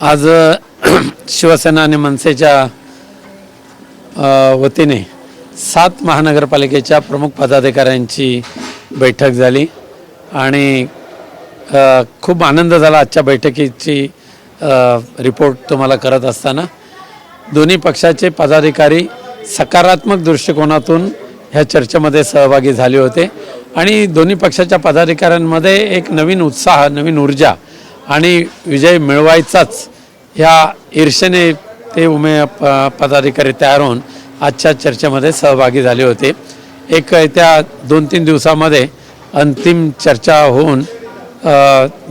आज शिवसेना आणि मनसेच्या वतीने 7 महानगरपालिकेच्या प्रमुख पदाधिकाऱ्यांची बैठक झाली आणि खूप आनंद झाला आजच्या बैठकीची रिपोर्ट तुम्हाला करत असताना। दोन्ही पक्षाचे पदाधिकारी सकारात्मक दृष्टिकोनातून ह्या चर्चेमध्ये सहभागी झाले होते आणि दोन्ही पक्षाच्या पदाधिकाऱ्यांमध्ये एक नवीन उत्साह, नवीन ऊर्जा आणि विजय मिळवायचाच ह्या ईर्षेने ते पदाधिकारी तयार होऊन आजच्या चर्चेमध्ये सहभागी झाले होते। एक त्या 2-3 दिवसामध्ये अंतिम चर्चा होऊन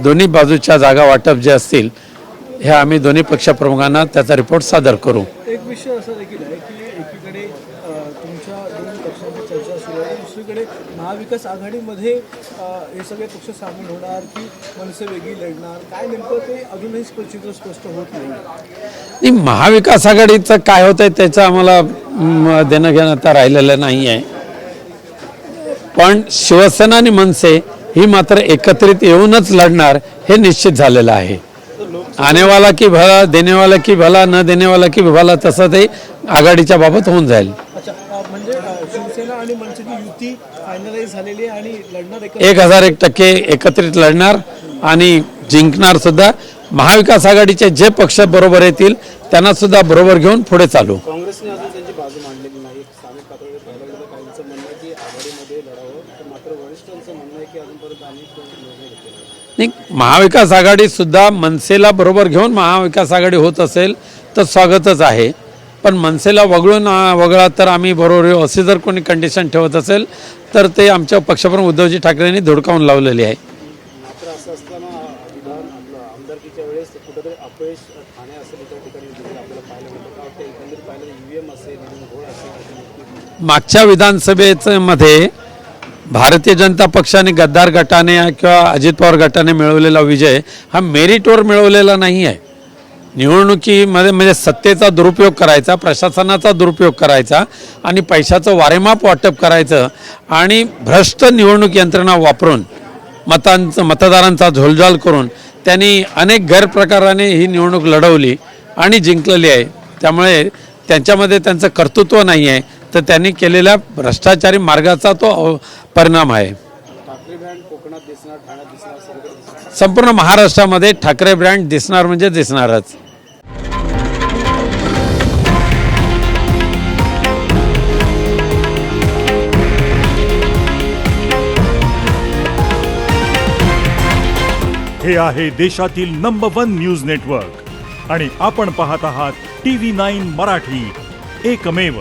दोन्ही बाजूच्या जागा वाटप जे असतील हे आम्ही दोन्ही पक्षप्रमुखांना त्याचा रिपोर्ट सादर करू। एक विषय असा देखील आहे की एकीकडे तुमच्या दोन पक्षांची चर्चा सुरू आहे, दुसरीकडे महाविकास आघाडीमध्ये हे सगळे पक्ष सामील होणार की मनसे वेगळी लढणार, काय नेमकं ते अजूनही चित्र स्पष्ट होत नाही। महाविकास आघाडीचं काय होतंय त्याचं आम्हाला देणं घेणं आता राहिलेलं नाही आहे, पण शिवसेना आणि मनसे ही मात्र एकत्रित येऊनच लढणार हे निश्चित झालेलं आहे। आने वाला की भला, देने वाला की भला, न देने वाला की भला, तसं ते आघाडीच्या बाबत होऊन जाईल। अच्छा, म्हणजे शिवसेना आणि मनसेची युती फायनलाइज झालेली आहे आणि लढणार 1001% एकत्रित लढणार आणि जिंकणार सुद्धा। महाविकास आघाडीचे जे पक्ष बरोबर येतील त्यांना सुद्धा बरोबर घेऊन पुढे चालू। काँग्रेसने अजून त्यांची बाजू मांडलेली नाही। स्थानिक पातळीवर पाहिलं गेलं काहींचं म्हणणं आहे की आघाडीमध्ये लढावं, तर मात्र वरिष्ठांचं म्हणणं आहे की अजूनपर्यंत आम्ही निर्णय घेतलेला नाही। महाविकास आघाडी सुद्धा मनसेला बरोबर घेऊन महाविकास आघाडी होत असेल तर स्वागतच आहे, पण मनसेला वगळा तर आम्ही बरोबर येऊ असे जर कोणी कंडिशन ठेवत असेल तर ते आमच्या पक्षप्रमुख उद्धवजी ठाकरेंनी धुडकावून लावलेली आहे। मात्र असं असताना विधान आमदारकीच्या वेळेस कुठेतरी अपयश ठाणे असेल इतर ठिकाणी आपल्याला पाहायला मिळतं का? वाटतं एकंदरीत पाहिलं EVM असेल, घोळ असेल, मागच्या विधानसभेमध्ये भारतीय जनता पक्षाने, गद्दार गटाने किंवा अजित पवार गटाने मिळवलेला विजय हा मेरिटवर मिळवलेला नाही आहे। निवडणुकीमध्ये म्हणजे सत्तेचा दुरुपयोग करायचा, प्रशासनाचा दुरुपयोग करायचा आणि पैशाचं वारेमाप वाटप करायचं आणि भ्रष्ट निवडणूक यंत्रणा वापरून मतदारांचा झोलझाल करून त्यांनी अनेक गैरप्रकाराने ही निवडणूक लढवली आणि जिंकलेली आहे। त्यामुळे त्यांच्यामध्ये त्यांचं कर्तृत्व नाही आहे, तर त्यांनी केलेल्या भ्रष्टाचारी मार्गाचा तो परिणाम आहे। संपूर्ण महाराष्ट्रामध्ये ठाकरे ब्रँड दिसणार म्हणजे दिसणारच। हे आहे देशातील नंबर 1 न्यूज नेटवर्क आणि आपण पाहत आहात TV9 मराठी, एकमेव।